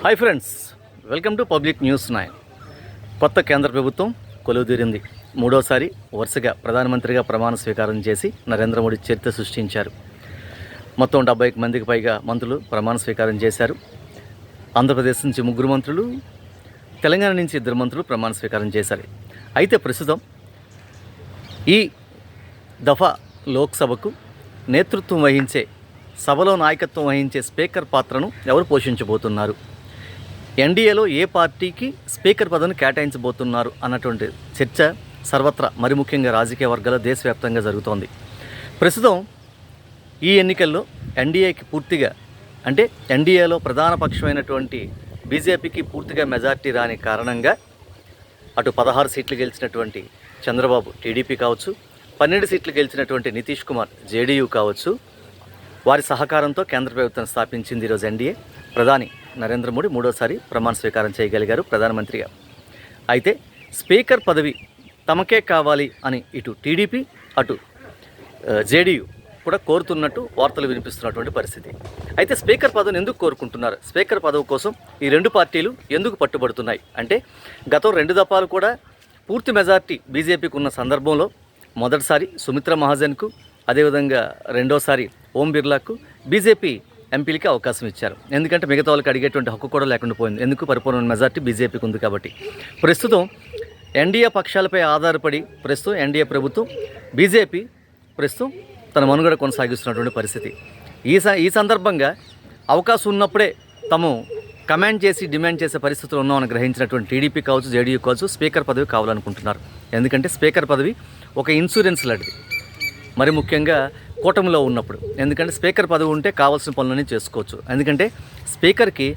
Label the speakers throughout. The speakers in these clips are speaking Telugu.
Speaker 1: Hi friends, welcome to public news 9. కొత్త కేంద్ర ప్రభుత్వం కొలువుదీరింది. మూడోసారి వరుసగా ప్రధానమంత్రిగా ప్రమాణ స్వీకారం చేసి నరేంద్ర మోడీ చరిత్ర సృష్టించారు. మొత్తం 70 మందికి పైగా మంత్రులు ప్రమాణ స్వీకారం చేశారు. ఆంధ్రప్రదేశ్ నుంచి 3 మంత్రులు, తెలంగాణ నుంచి 2 మంత్రులు ప్రమాణ స్వీకారం చేశారు. అయితే ప్రస్తుతం ఈ దఫా లోక్సభకు నేతృత్వం వహించే, సభలో నాయకత్వం వహించే స్పీకర్ పాత్రను ఎవరు పోషించబోతున్నారు, ఎన్డీఏలో ఏ పార్టీకి స్పీకర్ పదవిని కేటాయించబోతున్నారు అన్నటువంటి చర్చ సర్వత్రా, మరి ముఖ్యంగా రాజకీయ వర్గాల దేశవ్యాప్తంగా జరుగుతోంది. ప్రస్తుతం ఈ ఎన్నికల్లో ఎన్డీఏకి పూర్తిగా, అంటే ఎన్డీఏలో ప్రధాన పక్షమైనటువంటి బీజేపీకి పూర్తిగా మెజార్టీ రాని కారణంగా అటు 16 సీట్లు గెలిచినటువంటి చంద్రబాబు టీడీపీ కావచ్చు, 12 సీట్లు గెలిచినటువంటి నితీష్ కుమార్ జేడీయూ కావచ్చు, వారి సహకారంతో కేంద్ర ప్రభుత్వం స్థాపించింది ఈరోజు ఎన్డీఏ. ప్రధాని నరేంద్ర మోడీ మూడోసారి ప్రమాణ స్వీకారం చేయగలిగారు ప్రధానమంత్రిగా. అయితే స్పీకర్ పదవి తమకే కావాలి అని ఇటు టీడీపీ అటు జేడీయూ కూడా కోరుతున్నట్టు వార్తలు వినిపిస్తున్నటువంటి పరిస్థితి. అయితే స్పీకర్ పదవిని ఎందుకు కోరుకుంటున్నారు, స్పీకర్ పదవి కోసం ఈ 2 పార్టీలు ఎందుకు పట్టుబడుతున్నాయి అంటే, గతం 2 దఫాలు కూడా పూర్తి మెజార్టీ బీజేపీకి ఉన్న సందర్భంలో మొదటిసారి సుమిత్రా మహాజన్కు, అదేవిధంగా రెండోసారి ఓం బిర్లాకు బీజేపీ ఎంపీలకి అవకాశం ఇచ్చారు. ఎందుకంటే మిగతా వాళ్ళకి అడిగేటువంటి హక్కు కూడా లేకుండా పోయింది. ఎందుకు? పరిపూర్ణ మెజార్టీ బీజేపీకి ఉంది కాబట్టి. ప్రస్తుతం ఎన్డీఏ పక్షాలపై ఆధారపడి ప్రస్తుతం ఎన్డీఏ ప్రభుత్వం, బీజేపీ ప్రస్తుతం తన మనుగడ కొనసాగిస్తున్నటువంటి పరిస్థితి. ఈ సందర్భంగా అవకాశం ఉన్నప్పుడే తాము కమాండ్ చేసి డిమాండ్ చేసే పరిస్థితులు ఉన్నామని గ్రహించినటువంటి టీడీపీ కావచ్చు, జేడీయూ కావచ్చు స్పీకర్ పదవి కావాలనుకుంటున్నారు. ఎందుకంటే స్పీకర్ పదవి ఒక ఇన్సూరెన్స్ లాంటిది, మరి ముఖ్యంగా కూటమిలో ఉన్నప్పుడు. ఎందుకంటే స్పీకర్ పదవి ఉంటే కావాల్సిన పనులన్నీ చేసుకోవచ్చు. ఎందుకంటే స్పీకర్కి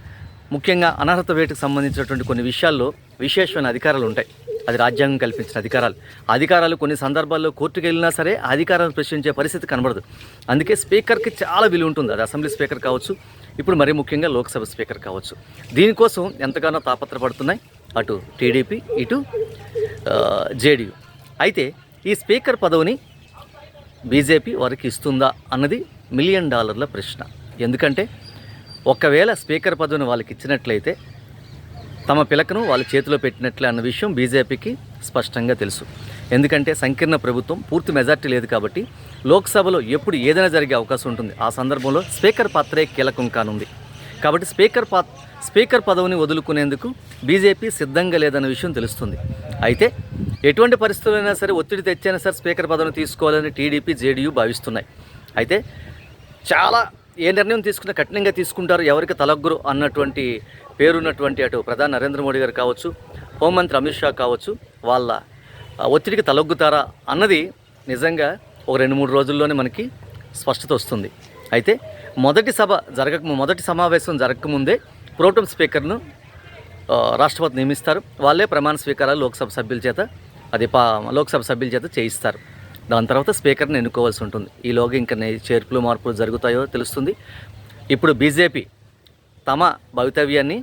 Speaker 1: ముఖ్యంగా అనర్హత వేటుకు సంబంధించినటువంటి కొన్ని విషయాల్లో విశేషమైన అధికారాలు ఉంటాయి. అది రాజ్యాంగం కల్పించిన అధికారాలు కొన్ని సందర్భాల్లో కోర్టుకు వెళ్ళినా సరే ఆ అధికారాలను ప్రశ్నించే పరిస్థితి కనబడదు. అందుకే స్పీకర్కి చాలా విలువ ఉంటుంది. అది అసెంబ్లీ స్పీకర్ కావచ్చు, ఇప్పుడు మరీ ముఖ్యంగా లోక్సభ స్పీకర్ కావచ్చు. దీనికోసం ఎంతగానో తాపత్రపడుతున్నాయి అటు టీడీపీ ఇటు జేడీయూ. అయితే ఈ స్పీకర్ పదవిని బీజేపీ వారికి ఇస్తుందా అన్నది $1 మిలియన్ ప్రశ్న. ఎందుకంటే ఒకవేళ స్పీకర్ పదవిని వాళ్ళకి ఇచ్చినట్లయితే తమ పిలకను వాళ్ళ చేతిలో పెట్టినట్లే అన్న విషయం బీజేపీకి స్పష్టంగా తెలుసు. ఎందుకంటే సంకీర్ణ ప్రభుత్వం, పూర్తి మెజార్టీ లేదు కాబట్టి లోక్సభలో ఎప్పుడు ఏదైనా జరిగే అవకాశం ఉంటుంది. ఆ సందర్భంలో స్పీకర్ పాత్రే కీలకం కానుంది. కాబట్టి స్పీకర్ పదవిని వదులుకునేందుకు బీజేపీ సిద్ధంగా లేదన్న విషయం తెలుస్తుంది. అయితే ఎటువంటి పరిస్థితులైనా సరే ఒత్తిడి తెచ్చైనా సరే స్పీకర్ పదవిని తీసుకోవాలని టీడీపీ జేడీయూ భావిస్తున్నాయి. అయితే చాలా ఏ నిర్ణయం తీసుకున్నా కఠినంగా తీసుకుంటారు, ఎవరికి తలగ్గురు అన్నటువంటి పేరున్నటువంటి అటు ప్రధాని నరేంద్ర మోడీ గారు కావచ్చు, హోంమంత్రి అమిత్ షా కావచ్చు, వాళ్ళ ఒత్తిడికి తలొగ్గుతారా అన్నది నిజంగా ఒక 2-3 రోజుల్లోనే మనకి స్పష్టత వస్తుంది. అయితే మొదటి సమావేశం జరగకముందే ప్రోటం స్పీకర్ను రాష్ట్రపతి నియమిస్తారు. వాళ్ళే ప్రమాణ స్వీకారాలు లోక్సభ సభ్యుల చేత చేయిస్తారు. దాని తర్వాత స్పీకర్ని ఎన్నుకోవాల్సి ఉంటుంది. ఈలోగా ఇంకా చేర్పులు మార్పులు జరుగుతాయో తెలుస్తుంది. ఇప్పుడు బీజేపీ తమ భవితవ్యాన్ని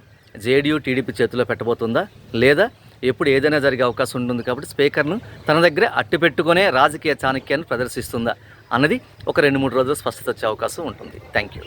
Speaker 1: జేడీయూ టీడీపీ చేతిలో పెట్టబోతుందా, లేదా ఎప్పుడు ఏదైనా జరిగే అవకాశం ఉంటుంది కాబట్టి స్పీకర్ను తన దగ్గరే అట్టు పెట్టుకునే రాజకీయ చాణక్యాన్ని ప్రదర్శిస్తుందా అన్నది ఒక 2-3 రోజులు స్పష్టత వచ్చే అవకాశం ఉంటుంది. Thank you.